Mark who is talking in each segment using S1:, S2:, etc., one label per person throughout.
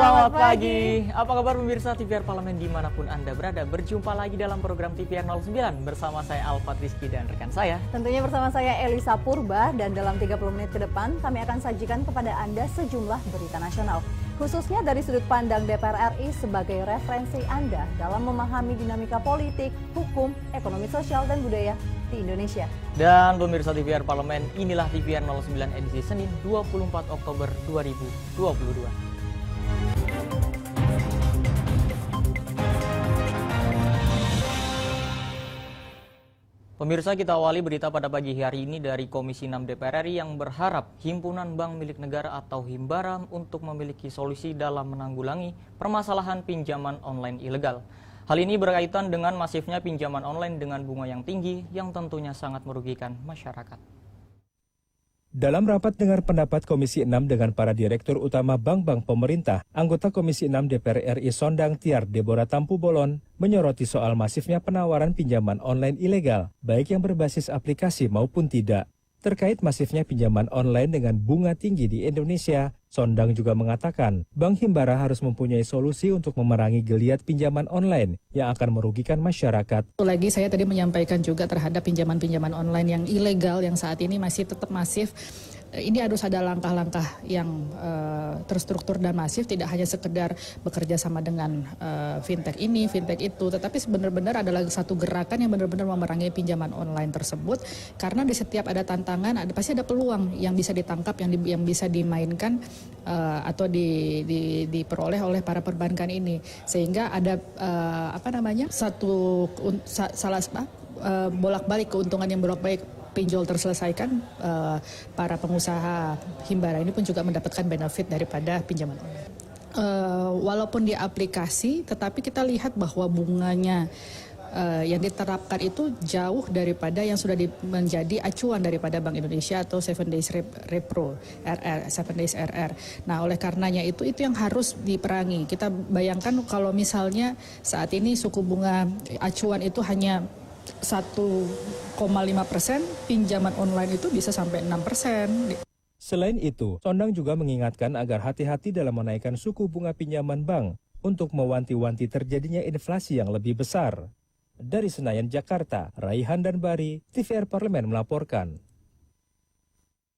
S1: Selamat pagi. Apa kabar pemirsa TVR Parlemen dimanapun Anda berada? Berjumpa lagi dalam program TVR 09 bersama saya Alfat Rizky dan rekan saya.
S2: Tentunya bersama saya Elisa Purba, dan dalam 30 menit ke depan kami akan sajikan kepada Anda sejumlah berita nasional. Khususnya dari sudut pandang DPR RI sebagai referensi Anda dalam memahami dinamika politik, hukum, ekonomi sosial, dan budaya di Indonesia.
S1: Dan pemirsa TVR Parlemen, inilah TVR 09 edisi Senin 24 Oktober 2022. Pemirsa, kita awali berita pada pagi hari ini dari Komisi 6 DPR RI yang berharap Himpunan Bank Milik Negara atau Himbara untuk memiliki solusi dalam menanggulangi permasalahan pinjaman online ilegal. Hal ini berkaitan dengan masifnya pinjaman online dengan bunga yang tinggi yang tentunya sangat merugikan masyarakat.
S3: Dalam rapat dengar pendapat Komisi 6 dengan para direktur utama bank-bank pemerintah, anggota Komisi 6 DPR RI Sondang Tiar Deborah Tampu Bolon menyoroti soal masifnya penawaran pinjaman online ilegal, baik yang berbasis aplikasi maupun tidak. Terkait masifnya pinjaman online dengan bunga tinggi di Indonesia, Sondang juga mengatakan Bank Himbara harus mempunyai solusi untuk memerangi geliat pinjaman online yang akan merugikan masyarakat.
S4: Lagi saya tadi menyampaikan juga terhadap pinjaman-pinjaman online yang ilegal yang saat ini masih tetap masif. Ini harus ada langkah-langkah yang terstruktur dan masif, tidak hanya sekedar bekerja sama dengan fintech ini, fintech itu, tetapi benar-benar adalah satu gerakan yang benar-benar memerangi pinjaman online tersebut. Karena di setiap ada tantangan, pasti ada peluang yang bisa ditangkap, yang bisa dimainkan atau diperoleh oleh para perbankan ini, sehingga ada bolak-balik keuntungan yang bolak-balik. Pinjol terselesaikan, para pengusaha Himbara ini pun juga mendapatkan benefit daripada pinjaman online. Walaupun di aplikasi, tetapi kita lihat bahwa bunganya yang diterapkan itu jauh daripada yang sudah menjadi acuan daripada Bank Indonesia atau 7 Days Repro RR, 7 Days RR. Nah, oleh karenanya itu yang harus diperangi. Kita bayangkan kalau misalnya saat ini suku bunga acuan itu hanya 1,5%, pinjaman online itu bisa sampai 6%.
S3: Selain itu, Sondang juga mengingatkan agar hati-hati dalam menaikkan suku bunga pinjaman bank untuk mewanti-wanti terjadinya inflasi yang lebih besar. Dari Senayan, Jakarta, Raihan dan Bari, TVR Parlemen melaporkan.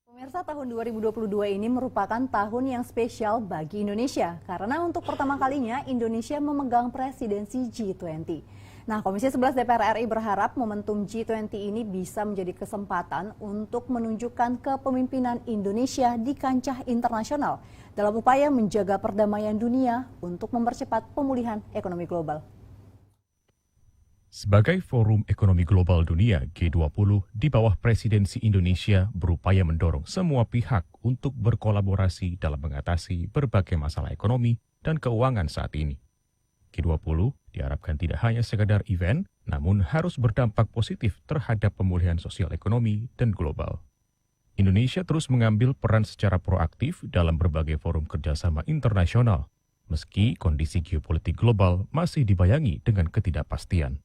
S2: Pemirsa, tahun 2022 ini merupakan tahun yang spesial bagi Indonesia karena untuk pertama kalinya Indonesia memegang presidensi G20. Nah, Komisi 11 DPR RI berharap momentum G20 ini bisa menjadi kesempatan untuk menunjukkan kepemimpinan Indonesia di kancah internasional dalam upaya menjaga perdamaian dunia untuk mempercepat pemulihan ekonomi global.
S5: Sebagai forum ekonomi global dunia, G20 di bawah presidensi Indonesia berupaya mendorong semua pihak untuk berkolaborasi dalam mengatasi berbagai masalah ekonomi dan keuangan saat ini. G20 diharapkan tidak hanya sekadar event, namun harus berdampak positif terhadap pemulihan sosial ekonomi dan global. Indonesia terus mengambil peran secara proaktif dalam berbagai forum kerjasama internasional, meski kondisi geopolitik global masih dibayangi dengan ketidakpastian.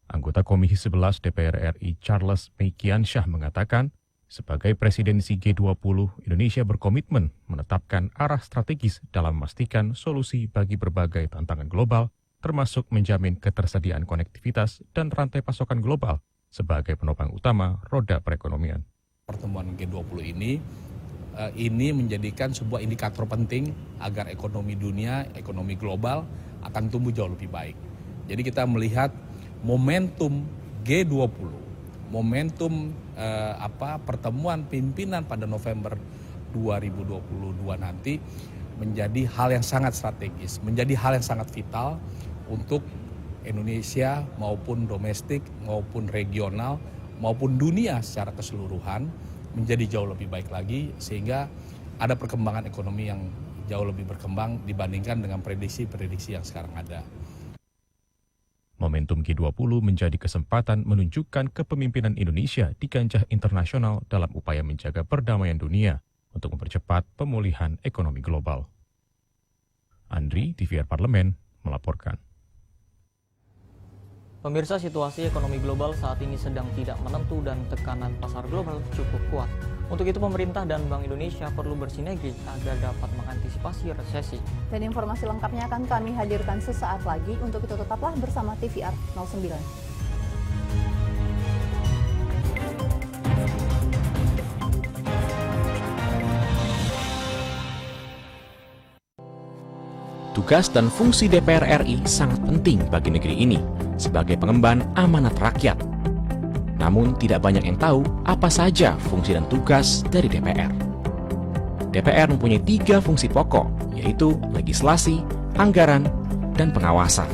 S5: Anggota Komisi 11 DPR RI Charles Meikiansyah mengatakan, sebagai presidensi G20, Indonesia berkomitmen menetapkan arah strategis dalam memastikan solusi bagi berbagai tantangan global, termasuk menjamin ketersediaan konektivitas dan rantai pasokan global sebagai penopang utama roda perekonomian.
S6: Pertemuan G20 ini menjadikan sebuah indikator penting agar ekonomi dunia, ekonomi global akan tumbuh jauh lebih baik. Jadi kita melihat momentum G20, momentum pertemuan pimpinan pada November 2022 nanti menjadi hal yang sangat strategis, menjadi hal yang sangat vital untuk Indonesia maupun domestik maupun regional maupun dunia secara keseluruhan menjadi jauh lebih baik lagi, sehingga ada perkembangan ekonomi yang jauh lebih berkembang dibandingkan dengan prediksi-prediksi yang sekarang ada.
S5: Momentum G20 menjadi kesempatan menunjukkan kepemimpinan Indonesia di kancah internasional dalam upaya menjaga perdamaian dunia untuk mempercepat pemulihan ekonomi global. Andri, TVR Parlemen, melaporkan.
S1: Pemirsa, situasi ekonomi global saat ini sedang tidak menentu dan tekanan pasar global cukup kuat. Untuk itu pemerintah dan Bank Indonesia perlu bersinergi agar dapat mengantisipasi resesi.
S2: Dan informasi lengkapnya akan kami hadirkan sesaat lagi. Untuk itu tetaplah bersama TVR 09.
S7: Tugas dan fungsi DPR RI sangat penting bagi negeri ini sebagai pengemban amanat rakyat. Namun tidak banyak yang tahu apa saja fungsi dan tugas dari DPR. DPR mempunyai 3 fungsi pokok, yaitu legislasi, anggaran, dan pengawasan.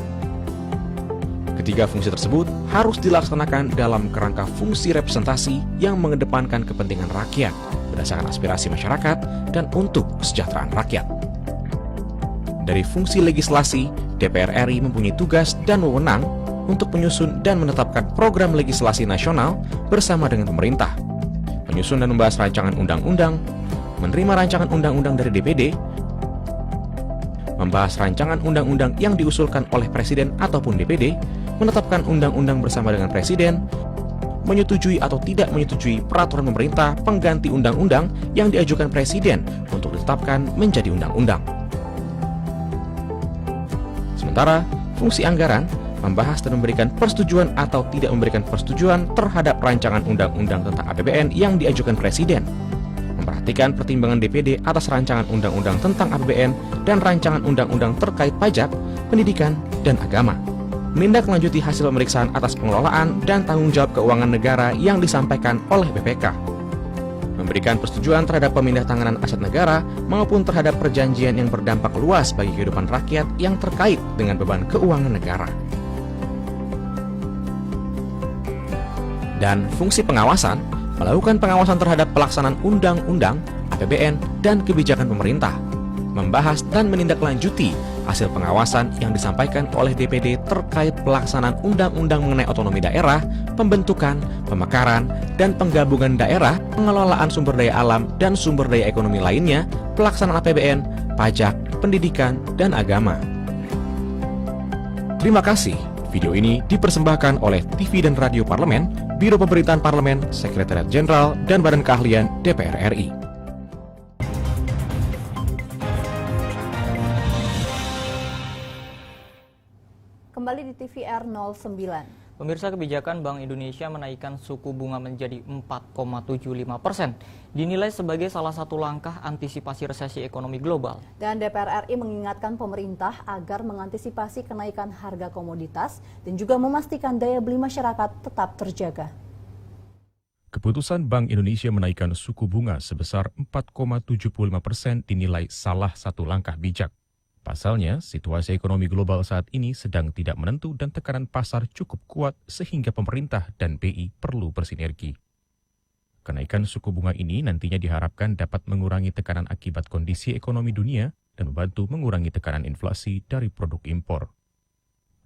S7: Ketiga fungsi tersebut harus dilaksanakan dalam kerangka fungsi representasi yang mengedepankan kepentingan rakyat berdasarkan aspirasi masyarakat dan untuk kesejahteraan rakyat. Dari fungsi legislasi, DPR RI mempunyai tugas dan wewenang untuk menyusun dan menetapkan program legislasi nasional bersama dengan pemerintah, menyusun dan membahas rancangan undang-undang, menerima rancangan undang-undang dari DPD, membahas rancangan undang-undang yang diusulkan oleh Presiden ataupun DPD, menetapkan undang-undang bersama dengan Presiden, menyetujui atau tidak menyetujui peraturan pemerintah pengganti undang-undang yang diajukan Presiden untuk ditetapkan menjadi undang-undang. Sementara, fungsi anggaran membahas dan memberikan persetujuan atau tidak memberikan persetujuan terhadap rancangan undang-undang tentang APBN yang diajukan Presiden, memperhatikan pertimbangan DPD atas rancangan undang-undang tentang APBN dan rancangan undang-undang terkait pajak, pendidikan, dan agama, menindaklanjuti hasil pemeriksaan atas pengelolaan dan tanggung jawab keuangan negara yang disampaikan oleh BPK, memberikan persetujuan terhadap pemindahan aset negara maupun terhadap perjanjian yang berdampak luas bagi kehidupan rakyat yang terkait dengan beban keuangan negara. Dan fungsi pengawasan, melakukan pengawasan terhadap pelaksanaan undang-undang, APBN, dan kebijakan pemerintah, membahas dan menindaklanjuti hasil pengawasan yang disampaikan oleh DPD terkait pelaksanaan undang-undang mengenai otonomi daerah, pembentukan, pemekaran, dan penggabungan daerah, pengelolaan sumber daya alam dan sumber daya ekonomi lainnya, pelaksanaan APBN, pajak, pendidikan, dan agama. Terima kasih. Video ini dipersembahkan oleh TV dan Radio Parlemen, Biro Pemerintahan Parlemen, Sekretariat Jenderal, dan Badan Keahlian DPR RI.
S2: Kembali di TVR 09.
S1: Pemirsa, kebijakan Bank Indonesia menaikkan suku bunga menjadi 4,75%, dinilai sebagai salah satu langkah antisipasi resesi ekonomi global.
S2: Dan DPR RI mengingatkan pemerintah agar mengantisipasi kenaikan harga komoditas dan juga memastikan daya beli masyarakat tetap terjaga.
S5: Keputusan Bank Indonesia menaikkan suku bunga sebesar 4,75% dinilai salah satu langkah bijak. Pasalnya, situasi ekonomi global saat ini sedang tidak menentu dan tekanan pasar cukup kuat sehingga pemerintah dan BI perlu bersinergi. Kenaikan suku bunga ini nantinya diharapkan dapat mengurangi tekanan akibat kondisi ekonomi dunia dan membantu mengurangi tekanan inflasi dari produk impor.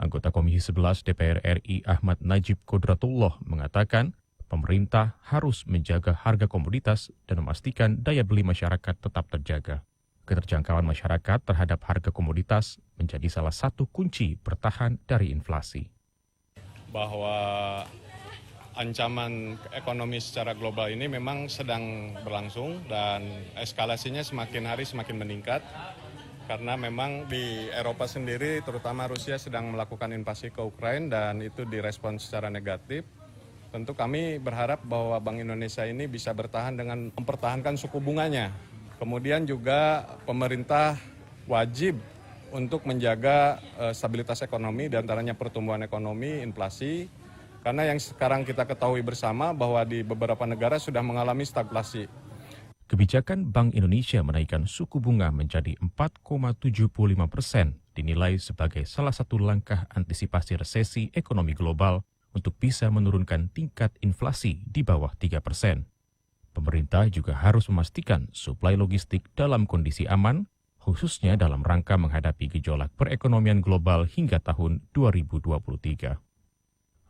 S5: Anggota Komisi 11 DPR RI Ahmad Najib Kodratullah mengatakan, pemerintah harus menjaga harga komoditas dan memastikan daya beli masyarakat tetap terjaga. Keterjangkauan masyarakat terhadap harga komoditas menjadi salah satu kunci bertahan dari inflasi.
S8: Bahwa ancaman ekonomi secara global ini memang sedang berlangsung dan eskalasinya semakin hari semakin meningkat. Karena memang di Eropa sendiri, terutama Rusia sedang melakukan invasi ke Ukraina dan itu direspon secara negatif. Tentu kami berharap bahwa Bank Indonesia ini bisa bertahan dengan mempertahankan suku bunganya. Kemudian juga pemerintah wajib untuk menjaga stabilitas ekonomi, diantaranya pertumbuhan ekonomi, inflasi. Karena yang sekarang kita ketahui bersama bahwa di beberapa negara sudah mengalami stagflasi.
S5: Kebijakan Bank Indonesia menaikkan suku bunga menjadi 4,75% dinilai sebagai salah satu langkah antisipasi resesi ekonomi global untuk bisa menurunkan tingkat inflasi di bawah 3%. Pemerintah juga harus memastikan suplai logistik dalam kondisi aman, khususnya dalam rangka menghadapi gejolak perekonomian global hingga tahun 2023.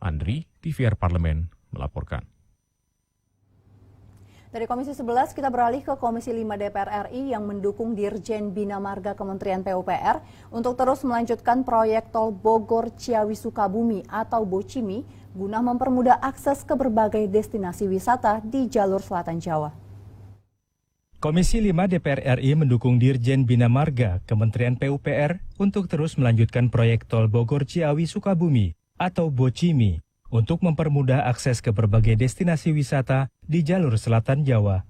S5: Andri, TVR Parlemen, melaporkan.
S2: Dari Komisi 11 kita beralih ke Komisi 5 DPR RI yang mendukung Dirjen Bina Marga Kementerian PUPR untuk terus melanjutkan proyek tol Bogor-Ciawi-Sukabumi atau BOCIMI guna mempermudah akses ke berbagai destinasi wisata di jalur selatan Jawa.
S3: Komisi 5 DPR RI mendukung Dirjen Bina Marga Kementerian PUPR untuk terus melanjutkan proyek Tol Bogor Ciawi Sukabumi atau BOCIMI untuk mempermudah akses ke berbagai destinasi wisata di jalur selatan Jawa.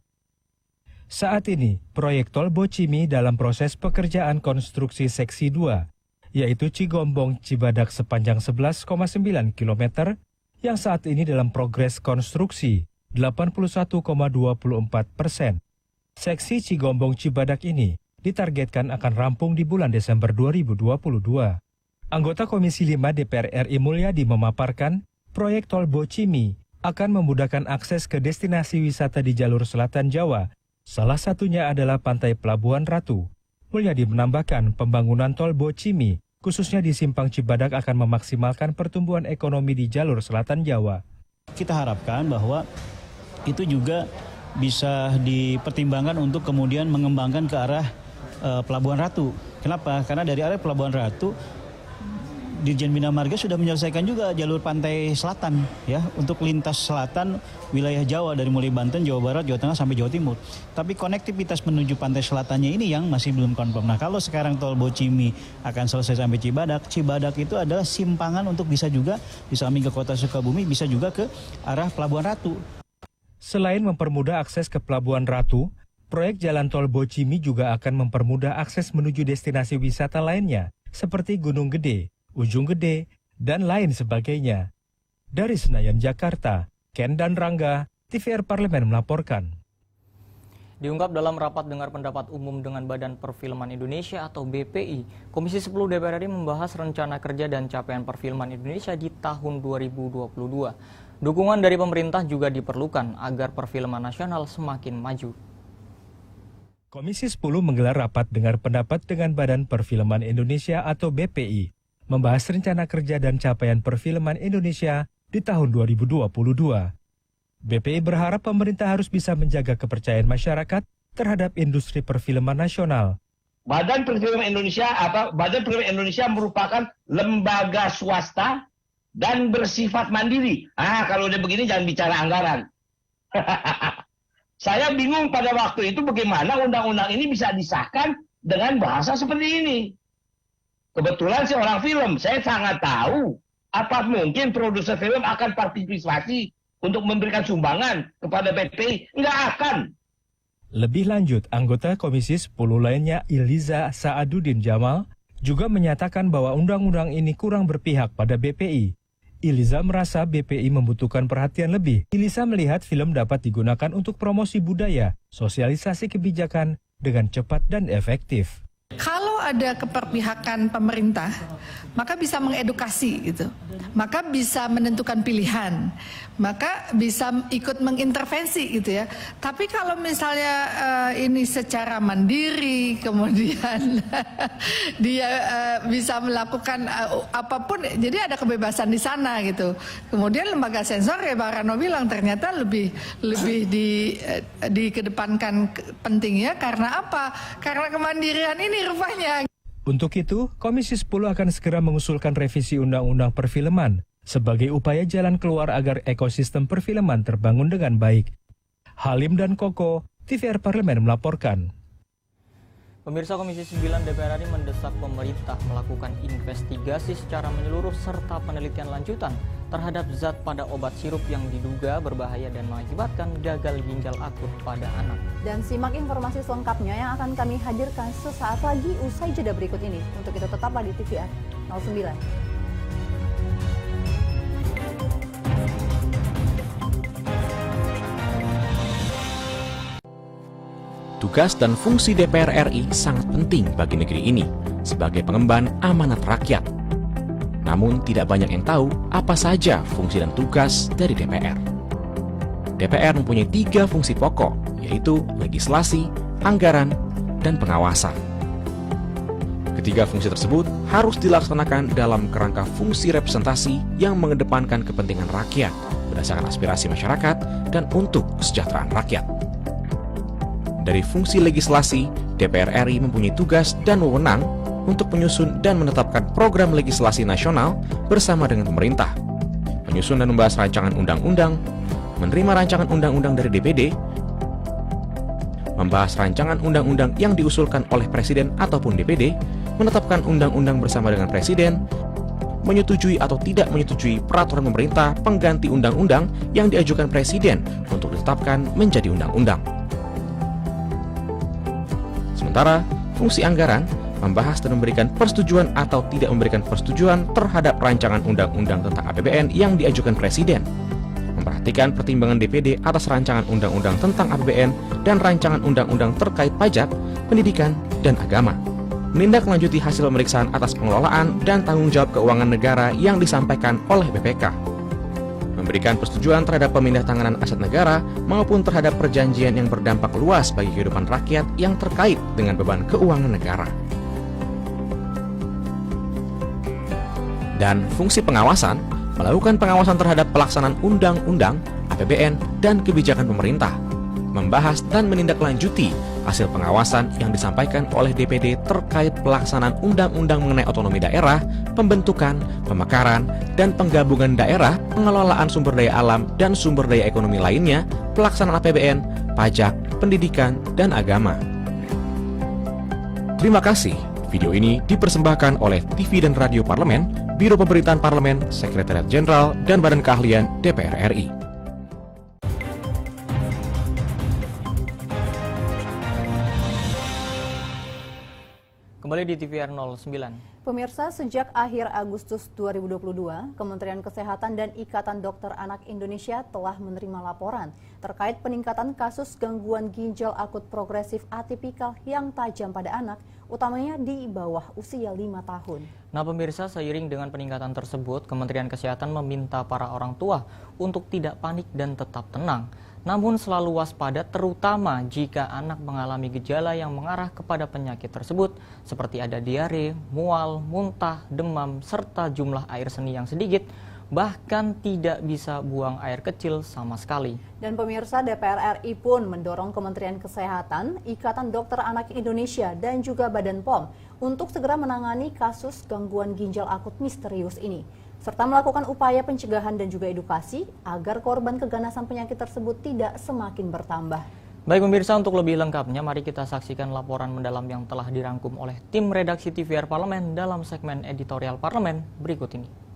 S3: Saat ini, proyek Tol BOCIMI dalam proses pekerjaan konstruksi seksi 2, yaitu Cigombong-Cibadak sepanjang 11,9 km yang saat ini dalam progres konstruksi 81,24%. Seksi Cigombong-Cibadak ini ditargetkan akan rampung di bulan Desember 2022. Anggota Komisi 5 DPR RI Mulyadi memaparkan, proyek Tol BOCIMI akan memudahkan akses ke destinasi wisata di jalur selatan Jawa. Salah satunya adalah Pantai Pelabuhan Ratu. Mulyadi menambahkan pembangunan Tol BOCIMI, khususnya di Simpang Cibadak akan memaksimalkan pertumbuhan ekonomi di jalur selatan Jawa.
S9: Kita harapkan bahwa itu juga bisa dipertimbangkan untuk kemudian mengembangkan ke arah Pelabuhan Ratu. Kenapa? Karena dari arah Pelabuhan Ratu, Dirjen Bina Marga sudah menyelesaikan juga jalur pantai selatan, ya, untuk lintas selatan wilayah Jawa dari mulai Banten, Jawa Barat, Jawa Tengah sampai Jawa Timur. Tapi konektivitas menuju pantai selatannya ini yang masih belum confirm. Nah, kalau sekarang Tol BOCIMI akan selesai sampai Cibadak, Cibadak itu adalah simpangan untuk bisa juga di samping ke kota Sukabumi, bisa juga ke arah Pelabuhan Ratu.
S3: Selain mempermudah akses ke Pelabuhan Ratu, proyek Jalan Tol BOCIMI juga akan mempermudah akses menuju destinasi wisata lainnya, seperti Gunung Gede, Ujung Gede, dan lain sebagainya. Dari Senayan, Jakarta, Ken dan Rangga, TVR Parlemen melaporkan.
S1: Diungkap dalam rapat dengar pendapat umum dengan Badan Perfilman Indonesia atau BPI, Komisi 10 DPR RI membahas rencana kerja dan capaian perfilman Indonesia di tahun 2022. Dukungan dari pemerintah juga diperlukan agar perfilman nasional semakin maju.
S3: Komisi 10 menggelar rapat dengar pendapat dengan Badan Perfilman Indonesia atau BPI, membahas rencana kerja dan capaian perfilman Indonesia di tahun 2022. BPI berharap pemerintah harus bisa menjaga kepercayaan masyarakat terhadap industri perfilman nasional.
S10: Badan Perfilman Indonesia merupakan lembaga swasta dan bersifat mandiri. Kalau udah begini jangan bicara anggaran. Saya bingung pada waktu itu bagaimana undang-undang ini bisa disahkan dengan bahasa seperti ini. Kebetulan saya orang film, saya sangat tahu apa mungkin produser film akan partisipasi untuk memberikan sumbangan kepada BPI. Nggak akan.
S3: Lebih lanjut, anggota Komisi 10 lainnya Iliza Saaduddin Jamal juga menyatakan bahwa undang-undang ini kurang berpihak pada BPI. Iliza merasa BPI membutuhkan perhatian lebih. Iliza melihat film dapat digunakan untuk promosi budaya, sosialisasi kebijakan dengan cepat dan efektif.
S4: Kalau ada keperpihakan pemerintah, maka bisa mengedukasi gitu. Maka bisa menentukan pilihan. Maka bisa ikut mengintervensi gitu ya. Tapi kalau misalnya ini secara mandiri, kemudian dia bisa melakukan apapun, jadi ada kebebasan di sana gitu. Kemudian lembaga sensor ya Pak Rano bilang ternyata lebih dikedepankan pentingnya karena apa? Karena kemandirian ini rupanya.
S3: Untuk itu, Komisi 10 akan segera mengusulkan revisi Undang-Undang Perfilman sebagai upaya jalan keluar agar ekosistem perfilman terbangun dengan baik. Halim dan Koko, TVR Parlemen melaporkan.
S1: Pemirsa, Komisi 9 DPR RI mendesak pemerintah melakukan investigasi secara menyeluruh serta penelitian lanjutan terhadap zat pada obat sirup yang diduga berbahaya dan mengakibatkan gagal ginjal akut pada anak.
S2: Dan simak informasi selengkapnya yang akan kami hadirkan sesaat lagi usai jeda berikut ini. Untuk itu tetaplah di TVR 09.
S7: Tugas dan fungsi DPR RI sangat penting bagi negeri ini sebagai pengemban amanat rakyat. Namun tidak banyak yang tahu apa saja fungsi dan tugas dari DPR. DPR mempunyai 3 fungsi pokok, yaitu legislasi, anggaran, dan pengawasan. Ketiga fungsi tersebut harus dilaksanakan dalam kerangka fungsi representasi yang mengedepankan kepentingan rakyat berdasarkan aspirasi masyarakat dan untuk kesejahteraan rakyat. Dari fungsi legislasi, DPR RI mempunyai tugas dan wewenang untuk menyusun dan menetapkan program legislasi nasional bersama dengan pemerintah, menyusun dan membahas rancangan undang-undang, menerima rancangan undang-undang dari DPD, membahas rancangan undang-undang yang diusulkan oleh Presiden ataupun DPD, menetapkan undang-undang bersama dengan Presiden, menyetujui atau tidak menyetujui peraturan pemerintah pengganti undang-undang yang diajukan Presiden untuk ditetapkan menjadi undang-undang. Sementara, fungsi anggaran membahas dan memberikan persetujuan atau tidak memberikan persetujuan terhadap rancangan undang-undang tentang APBN yang diajukan Presiden, memperhatikan pertimbangan DPD atas rancangan undang-undang tentang APBN dan rancangan undang-undang terkait pajak, pendidikan, dan agama, menindaklanjuti hasil pemeriksaan atas pengelolaan dan tanggung jawab keuangan negara yang disampaikan oleh BPK, memberikan persetujuan terhadap pemindahantanganan aset negara maupun terhadap perjanjian yang berdampak luas bagi kehidupan rakyat yang terkait dengan beban keuangan negara. Dan fungsi pengawasan, melakukan pengawasan terhadap pelaksanaan undang-undang, APBN, dan kebijakan pemerintah, membahas dan menindaklanjuti hasil pengawasan yang disampaikan oleh DPD terkait pelaksanaan undang-undang mengenai otonomi daerah, pembentukan, pemekaran, dan penggabungan daerah, pengelolaan sumber daya alam dan sumber daya ekonomi lainnya, pelaksanaan APBN, pajak, pendidikan, dan agama. Terima kasih. Video ini dipersembahkan oleh TV dan Radio Parlemen, Biro Pemberitaan Parlemen, Sekretariat Jenderal, dan Badan Keahlian DPR RI.
S1: Kembali di TVR 09.
S2: Pemirsa, sejak akhir Agustus 2022, Kementerian Kesehatan dan Ikatan Dokter Anak Indonesia telah menerima laporan terkait peningkatan kasus gangguan ginjal akut progresif atipikal yang tajam pada anak, utamanya di bawah usia 5 tahun.
S1: Nah pemirsa, seiring dengan peningkatan tersebut, Kementerian Kesehatan meminta para orang tua untuk tidak panik dan tetap tenang. Namun selalu waspada terutama jika anak mengalami gejala yang mengarah kepada penyakit tersebut seperti ada diare, mual, muntah, demam, serta jumlah air seni yang sedikit, bahkan tidak bisa buang air kecil sama sekali.
S2: Dan pemirsa, DPR RI pun mendorong Kementerian Kesehatan, Ikatan Dokter Anak Indonesia, dan juga Badan POM untuk segera menangani kasus gangguan ginjal akut misterius ini, serta melakukan upaya pencegahan dan juga edukasi agar korban keganasan penyakit tersebut tidak semakin bertambah.
S1: Baik pemirsa, untuk lebih lengkapnya mari kita saksikan laporan mendalam yang telah dirangkum oleh tim redaksi TVR Parlemen dalam segmen editorial Parlemen berikut ini.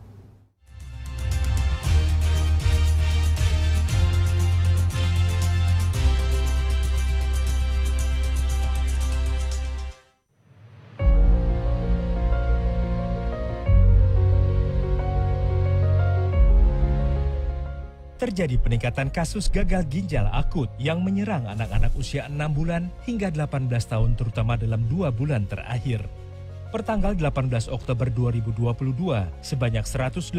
S3: Terjadi peningkatan kasus gagal ginjal akut yang menyerang anak-anak usia 6 bulan hingga 18 tahun terutama dalam 2 bulan terakhir. Pertanggal 18 Oktober 2022, sebanyak 189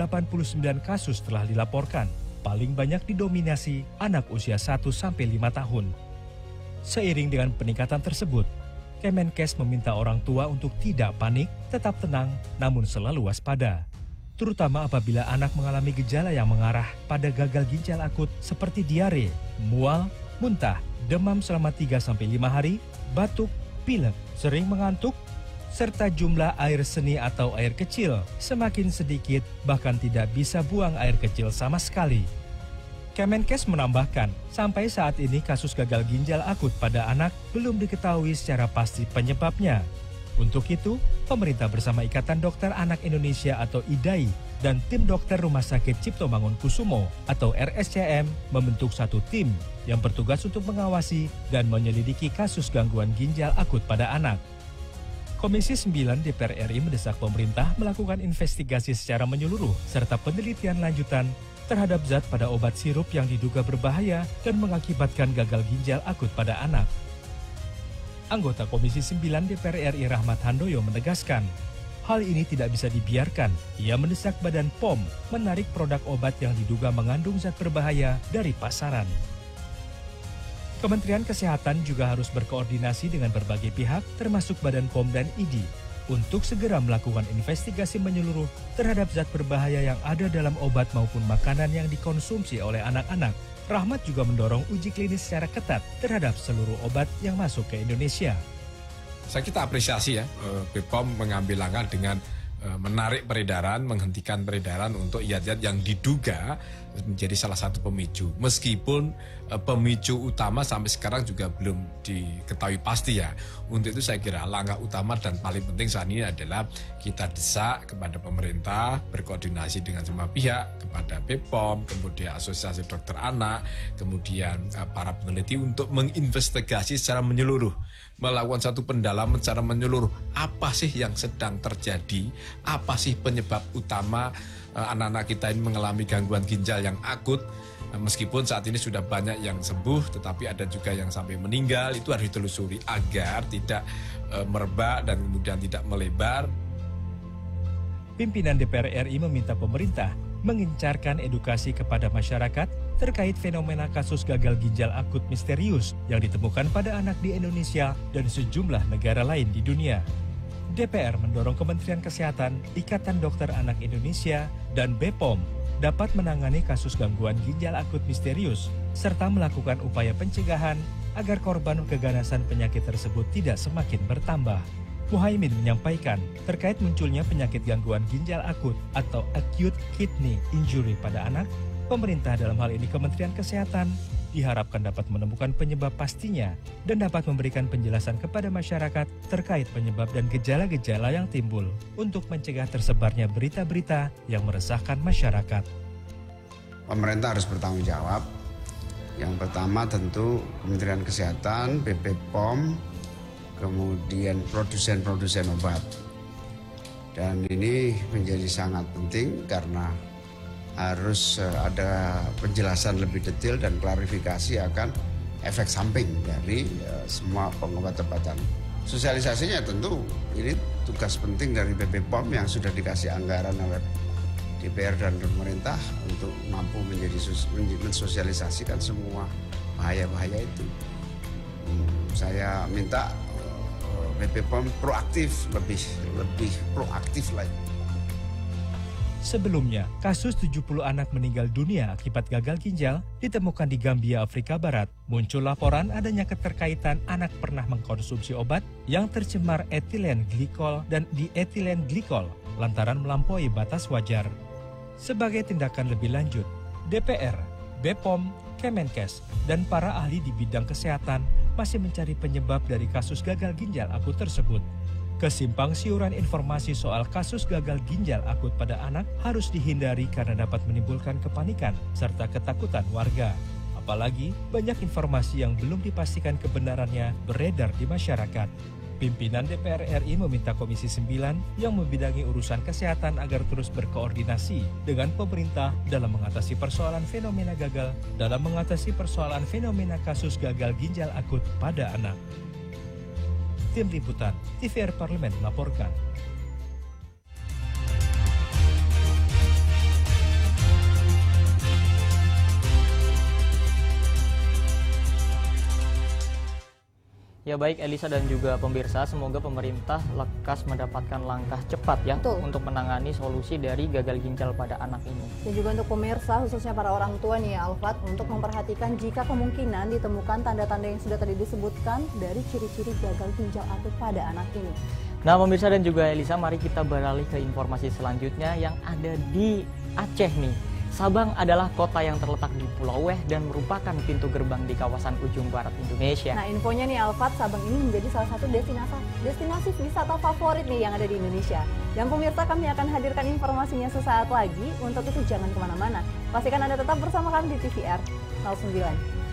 S3: kasus telah dilaporkan. Paling banyak didominasi anak usia 1-5 tahun. Seiring dengan peningkatan tersebut, Kemenkes meminta orang tua untuk tidak panik, tetap tenang, namun selalu waspada. Terutama apabila anak mengalami gejala yang mengarah pada gagal ginjal akut seperti diare, mual, muntah, demam selama 3-5 hari, batuk, pilek, sering mengantuk, serta jumlah air seni atau air kecil semakin sedikit bahkan tidak bisa buang air kecil sama sekali. Kemenkes menambahkan, sampai saat ini kasus gagal ginjal akut pada anak belum diketahui secara pasti penyebabnya. Untuk itu, pemerintah bersama Ikatan Dokter Anak Indonesia atau IDAI dan tim dokter Rumah Sakit Cipto Mangunkusumo atau RSCM membentuk satu tim yang bertugas untuk mengawasi dan menyelidiki kasus gangguan ginjal akut pada anak. Komisi 9 DPR RI mendesak pemerintah melakukan investigasi secara menyeluruh serta penelitian lanjutan terhadap zat pada obat sirup yang diduga berbahaya dan mengakibatkan gagal ginjal akut pada anak. Anggota Komisi 9 DPR RI Rahmat Handoyo menegaskan, hal ini tidak bisa dibiarkan. Ia mendesak Badan POM menarik produk obat yang diduga mengandung zat berbahaya dari pasaran. Kementerian Kesehatan juga harus berkoordinasi dengan berbagai pihak, termasuk Badan POM dan IDI, untuk segera melakukan investigasi menyeluruh terhadap zat berbahaya yang ada dalam obat maupun makanan yang dikonsumsi oleh anak-anak. Rahmat juga mendorong uji klinis secara ketat terhadap seluruh obat yang masuk ke Indonesia.
S11: Kita apresiasi ya, BPOM mengambil langkah dengan menarik peredaran, menghentikan peredaran untuk zat-zat yang diduga menjadi salah satu pemicu. Meskipun pemicu utama sampai sekarang juga belum diketahui pasti ya. Untuk itu saya kira langkah utama dan paling penting saat ini adalah kita desak kepada pemerintah, berkoordinasi dengan semua pihak, kepada BPOM, kemudian Asosiasi Dokter Anak, kemudian para peneliti untuk menginvestigasi secara menyeluruh, melakukan satu pendalaman secara menyeluruh. Apa sih yang sedang terjadi? Apa sih penyebab utama anak-anak kita ini mengalami gangguan ginjal yang akut? Meskipun saat ini sudah banyak yang sembuh, tetapi ada juga yang sampai meninggal. Itu harus ditelusuri agar tidak merebak dan kemudian tidak melebar.
S3: Pimpinan DPR RI meminta pemerintah mengencarkan edukasi kepada masyarakat terkait fenomena kasus gagal ginjal akut misterius yang ditemukan pada anak di Indonesia dan sejumlah negara lain di dunia. DPR mendorong Kementerian Kesehatan, Ikatan Dokter Anak Indonesia, dan BPOM dapat menangani kasus gangguan ginjal akut misterius serta melakukan upaya pencegahan agar korban keganasan penyakit tersebut tidak semakin bertambah. Muhaimin menyampaikan terkait munculnya penyakit gangguan ginjal akut atau acute kidney injury pada anak, pemerintah dalam hal ini Kementerian Kesehatan diharapkan dapat menemukan penyebab pastinya dan dapat memberikan penjelasan kepada masyarakat terkait penyebab dan gejala-gejala yang timbul untuk mencegah tersebarnya berita-berita yang meresahkan masyarakat.
S12: Pemerintah harus bertanggung jawab. Yang pertama tentu Kementerian Kesehatan, BPOM, kemudian produsen-produsen obat. Dan ini menjadi sangat penting karena harus ada penjelasan lebih detail dan klarifikasi akan efek samping dari semua pengobatan. Sosialisasinya tentu ini tugas penting dari BPOM yang sudah dikasih anggaran oleh DPR dan pemerintah untuk mampu mensosialisasikan semua bahaya-bahaya itu. Saya minta BPOM proaktif, lebih proaktif lagi.
S3: Sebelumnya, kasus 70 anak meninggal dunia akibat gagal ginjal ditemukan di Gambia, Afrika Barat. Muncul laporan adanya keterkaitan anak pernah mengkonsumsi obat yang tercemar etilen glikol dan dietilen glikol lantaran melampaui batas wajar. Sebagai tindakan lebih lanjut, DPR, BPOM, Kemenkes, dan para ahli di bidang kesehatan masih mencari penyebab dari kasus gagal ginjal akut tersebut. Kesimpang siuran informasi soal kasus gagal ginjal akut pada anak harus dihindari karena dapat menimbulkan kepanikan serta ketakutan warga. Apalagi banyak informasi yang belum dipastikan kebenarannya beredar di masyarakat. Pimpinan DPR RI meminta Komisi 9 yang membidangi urusan kesehatan agar terus berkoordinasi dengan pemerintah dalam mengatasi persoalan fenomena kasus gagal ginjal akut pada anak. Tim Liputan TVR Parlemen melaporkan.
S1: Ya baik Elisa dan juga pemirsa, semoga pemerintah lekas mendapatkan langkah cepat ya untuk menangani solusi dari gagal ginjal pada anak ini.
S2: Dan juga untuk pemirsa, khususnya para orang tua nih ya Alfat, untuk memperhatikan jika kemungkinan ditemukan tanda-tanda yang sudah tadi disebutkan dari ciri-ciri gagal ginjal akut pada anak ini.
S1: Nah pemirsa dan juga Elisa, mari kita beralih ke informasi selanjutnya yang ada di Aceh nih. Sabang adalah kota yang terletak di Pulau Weh dan merupakan pintu gerbang di kawasan ujung barat Indonesia.
S2: Nah infonya nih Alfat, Sabang ini menjadi salah satu destinasi wisata favorit nih yang ada di Indonesia. Dan pemirsa, kami akan hadirkan informasinya sesaat lagi. Untuk itu jangan kemana-mana. Pastikan Anda tetap bersama kami di TVR 09.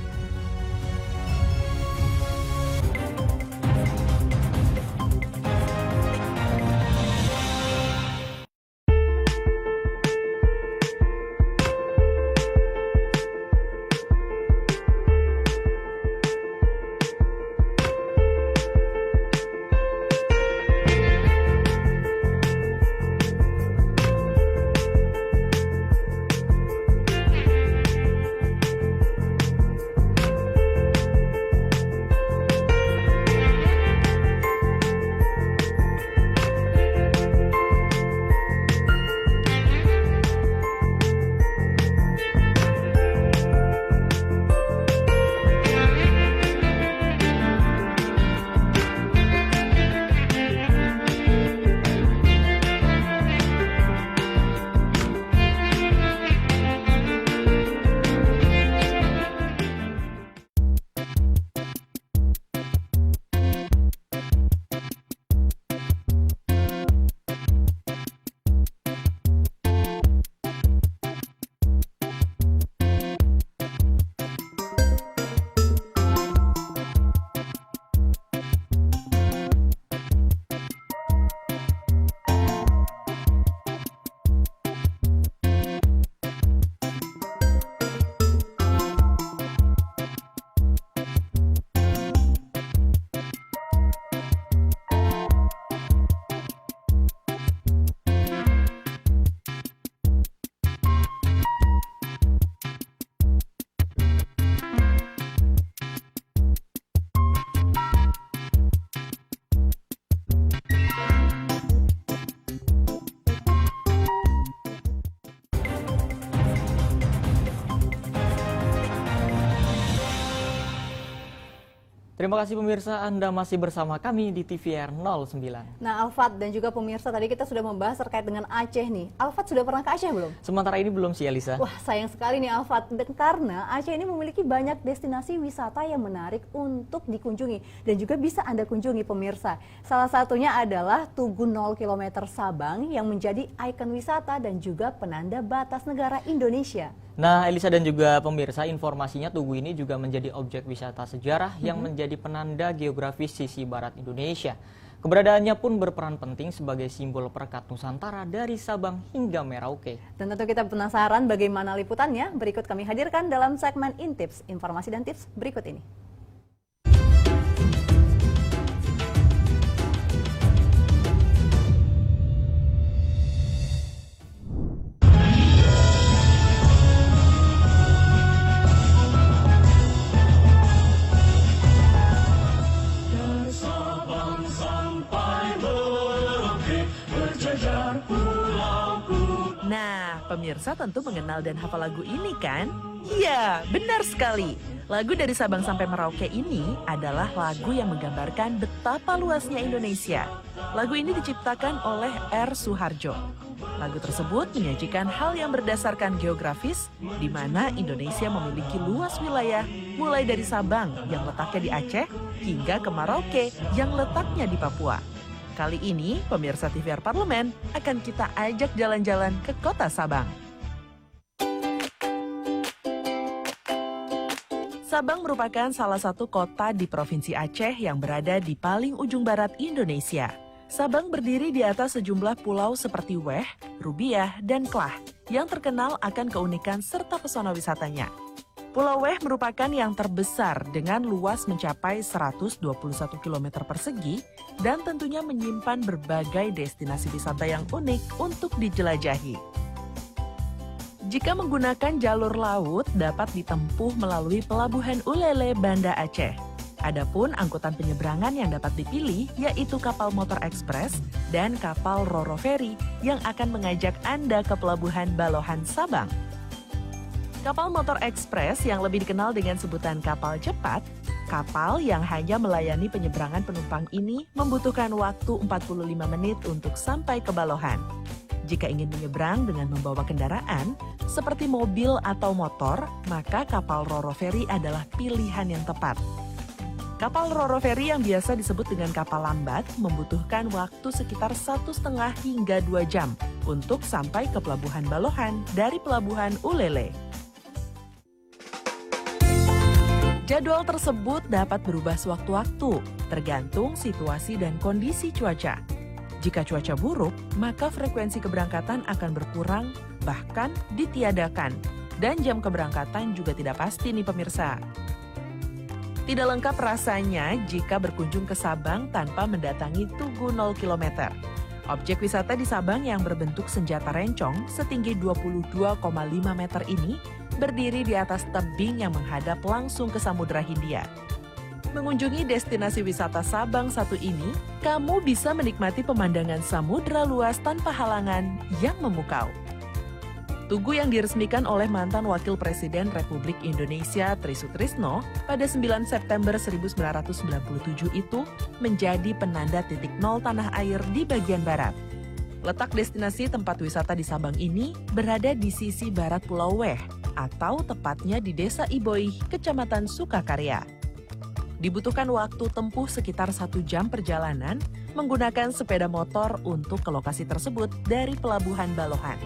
S1: Terima kasih pemirsa, Anda masih bersama kami di TVR 09.
S2: Nah, Alfat dan juga pemirsa, tadi kita sudah membahas terkait dengan Aceh nih. Alfat sudah pernah ke Aceh belum?
S1: Sementara ini belum sih, Elisa.
S2: Wah, sayang sekali nih Alfat, karena Aceh ini memiliki banyak destinasi wisata yang menarik untuk dikunjungi dan juga bisa Anda kunjungi pemirsa. Salah satunya adalah Tugu 0 km Sabang yang menjadi ikon wisata dan juga penanda batas negara Indonesia.
S1: Nah, Elisa dan juga pemirsa, informasinya Tugu ini juga menjadi objek wisata sejarah yang menjadi penanda geografis sisi barat Indonesia. Keberadaannya pun berperan penting sebagai simbol perekat Nusantara dari Sabang hingga Merauke.
S2: Dan tentu kita penasaran bagaimana liputannya, berikut kami hadirkan dalam segmen Intips, informasi dan tips berikut ini.
S13: Pemirsa tentu mengenal dan hafal lagu ini kan? Iya, benar sekali. Lagu dari Sabang sampai Merauke ini adalah lagu yang menggambarkan betapa luasnya Indonesia. Lagu ini diciptakan oleh R. Suharjo. Lagu tersebut menyajikan hal yang berdasarkan geografis, di mana Indonesia memiliki luas wilayah mulai dari Sabang yang letaknya di Aceh hingga ke Merauke yang letaknya di Papua. Kali ini, pemirsa TVR Parlemen akan kita ajak jalan-jalan ke kota Sabang. Sabang merupakan salah satu kota di Provinsi Aceh yang berada di paling ujung barat Indonesia. Sabang berdiri di atas sejumlah pulau seperti Weh, Rubiah, dan Klah yang terkenal akan keunikan serta pesona wisatanya. Pulau Weh merupakan yang terbesar dengan luas mencapai 121 km persegi dan tentunya menyimpan berbagai destinasi wisata yang unik untuk dijelajahi. Jika menggunakan jalur laut dapat ditempuh melalui Pelabuhan Ulele, Banda Aceh. Adapun angkutan penyeberangan yang dapat dipilih yaitu kapal motor ekspres dan kapal Roro Ferry yang akan mengajak Anda ke Pelabuhan Balohan, Sabang. Kapal motor ekspres yang lebih dikenal dengan sebutan kapal cepat, kapal yang hanya melayani penyeberangan penumpang ini membutuhkan waktu 45 menit untuk sampai ke Balohan. Jika ingin menyeberang dengan membawa kendaraan, seperti mobil atau motor, maka kapal Roro Ferry adalah pilihan yang tepat. Kapal Roro Ferry yang biasa disebut dengan kapal lambat membutuhkan waktu sekitar 1,5 hingga 2 jam untuk sampai ke Pelabuhan Balohan dari Pelabuhan Ulele. Jadwal tersebut dapat berubah sewaktu-waktu, tergantung situasi dan kondisi cuaca. Jika cuaca buruk, maka frekuensi keberangkatan akan berkurang, bahkan ditiadakan. Dan jam keberangkatan juga tidak pasti nih pemirsa. Tidak lengkap rasanya jika berkunjung ke Sabang tanpa mendatangi Tugu 0 km. Objek wisata di Sabang yang berbentuk senjata rencong setinggi 22,5 meter ini berdiri di atas tebing yang menghadap langsung ke Samudra Hindia. Mengunjungi destinasi wisata Sabang satu ini, kamu bisa menikmati pemandangan samudra luas tanpa halangan yang memukau. Tugu yang diresmikan oleh mantan Wakil Presiden Republik Indonesia Tri Sutrisno pada 9 September 1997 itu menjadi penanda titik nol tanah air di bagian barat. Letak destinasi tempat wisata di Sabang ini berada di sisi barat Pulau Weh, atau tepatnya di Desa Iboih, Kecamatan Sukakarya. Dibutuhkan waktu tempuh sekitar 1 jam perjalanan menggunakan sepeda motor untuk ke lokasi tersebut dari Pelabuhan Balohan.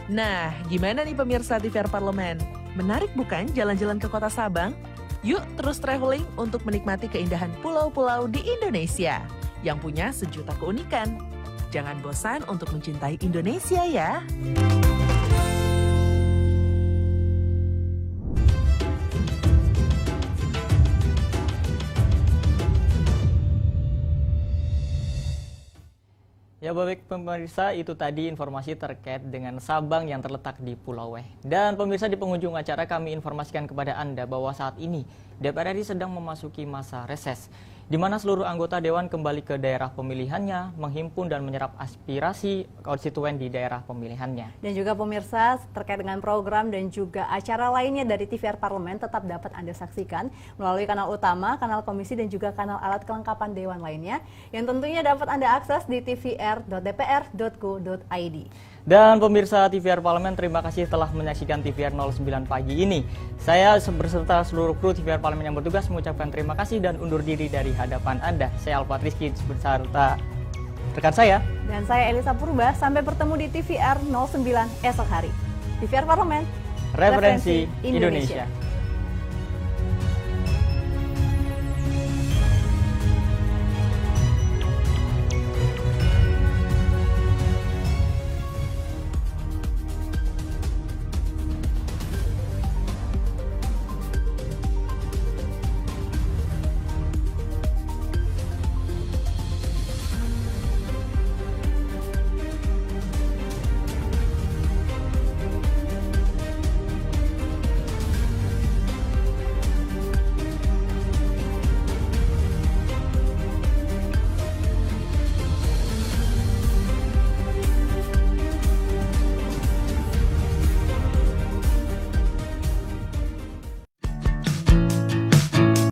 S13: Nah, gimana nih pemirsa TVR Parlemen? Menarik bukan jalan-jalan ke kota Sabang? Yuk terus traveling untuk menikmati keindahan pulau-pulau di Indonesia yang punya sejuta keunikan. Jangan bosan untuk mencintai Indonesia ya.
S1: Ya baik pemirsa, itu tadi informasi terkait dengan Sabang yang terletak di Pulau Weh. Dan pemirsa, di penghujung acara kami informasikan kepada Anda bahwa saat ini DPR RI sedang memasuki masa reses. di mana seluruh anggota Dewan kembali ke daerah pemilihannya, menghimpun dan menyerap aspirasi konstituen di daerah pemilihannya.
S2: Dan juga pemirsa, terkait dengan program dan juga acara lainnya dari TVR Parlemen tetap dapat Anda saksikan melalui kanal utama, kanal komisi dan juga kanal alat kelengkapan Dewan lainnya yang tentunya dapat Anda akses di tvr.dpr.go.id.
S1: Dan pemirsa TVR Parlemen, terima kasih telah menyaksikan TVR 09 pagi ini. Saya berserta seluruh kru TVR Parlemen yang bertugas mengucapkan terima kasih dan undur diri dari hadapan Anda. Saya Alfat Rizky beserta rekan saya.
S2: Dan saya Elisa Purba, sampai bertemu di TVR 09 esok hari. TVR Parlemen,
S1: Referensi Indonesia.